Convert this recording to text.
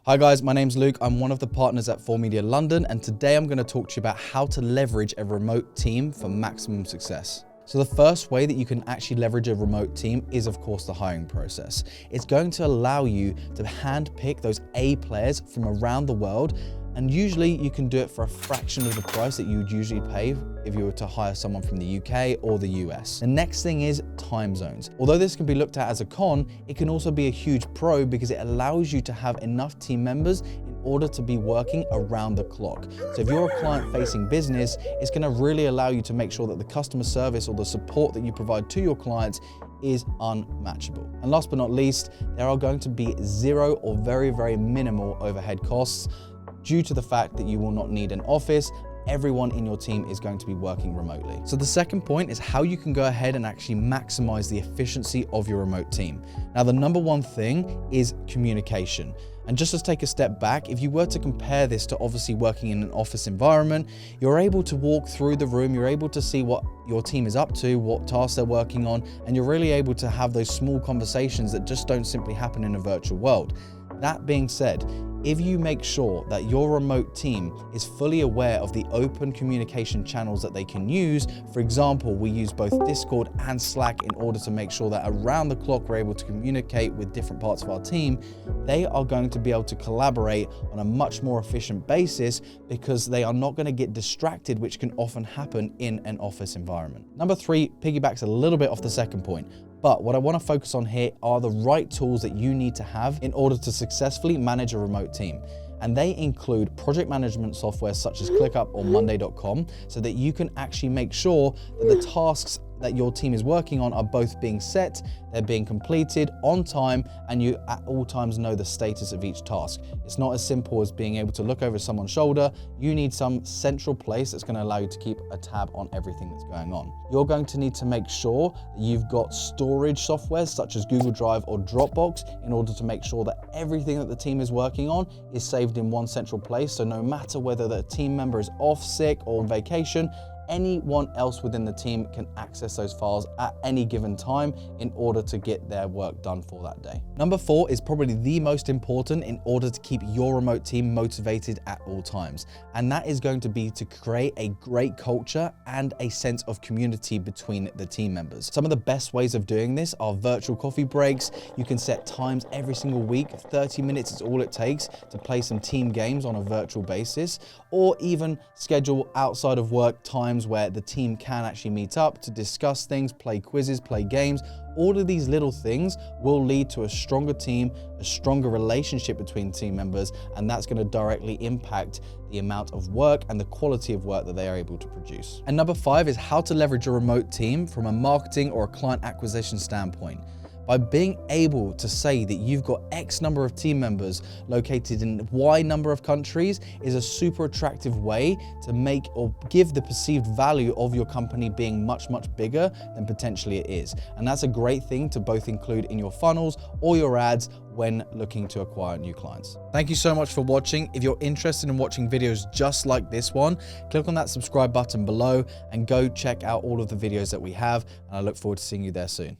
Hi guys, my name's Luke. I'm one of the partners at 4Media London, and today I'm going to talk to you about how to leverage a remote team for maximum success. So the first way that you can actually leverage a remote team is of course the hiring process. It's going to allow you to handpick those A players from around the world, and usually you can do it for a fraction of the price that you would usually pay if you were to hire someone from the UK or the US. The next thing is time zones. Although this can be looked at as a con, it can also be a huge pro because it allows you to have enough team members in order to be working around the clock. So if you're a client-facing business, it's going to really allow you to make sure that the customer service or the support that you provide to your clients is unmatchable. And last but not least, there are going to be zero or very, very minimal overhead costs due to the fact that you will not need an office. Everyone in your team is going to be working remotely. So the second point is how you can go ahead and actually maximize the efficiency of your remote team. Now, the number one thing is communication. And just to take a step back, if you were to compare this to obviously working in an office environment, you're able to walk through the room, you're able to see what your team is up to, what tasks they're working on, and you're really able to have those small conversations that just don't simply happen in a virtual world. That being said, if you make sure that your remote team is fully aware of the open communication channels that they can use, for example, we use both Discord and Slack in order to make sure that around the clock we're able to communicate with different parts of our team, they are going to be able to collaborate on a much more efficient basis because they are not going to get distracted, which can often happen in an office environment. Number three piggybacks a little bit off the second point. But what I want to focus on here are the right tools that you need to have in order to successfully manage a remote team. And they include project management software such as ClickUp or Monday.com so that you can actually make sure that the tasks that your team is working on are both being set, they're being completed on time, and you at all times know the status of each task. It's not as simple as being able to look over someone's shoulder. You need some central place that's going to allow you to keep a tab on everything that's going on. You're going to need to make sure that you've got storage software such as Google Drive or Dropbox in order to make sure that everything that the team is working on is saved in one central place. So no matter whether the team member is off, sick, or on vacation, anyone else within the team can access those files at any given time in order to get their work done for that day. Number four is probably the most important in order to keep your remote team motivated at all times. And that is going to be to create a great culture and a sense of community between the team members. Some of the best ways of doing this are virtual coffee breaks. You can set times every single week. 30 minutes is all it takes to play some team games on a virtual basis, or even schedule outside of work times where the team can actually meet up to discuss things, play quizzes, play games. All of these little things will lead to a stronger team, a stronger relationship between team members, and that's going to directly impact the amount of work and the quality of work that they are able to produce. And number five is how to leverage a remote team from a marketing or a client acquisition standpoint. By being able to say that you've got X number of team members located in Y number of countries is a super attractive way to make or give the perceived value of your company being much, much bigger than potentially it is. And that's a great thing to both include in your funnels or your ads when looking to acquire new clients. Thank you so much for watching. If you're interested in watching videos just like this one, click on that subscribe button below and go check out all of the videos that we have. And I look forward to seeing you there soon.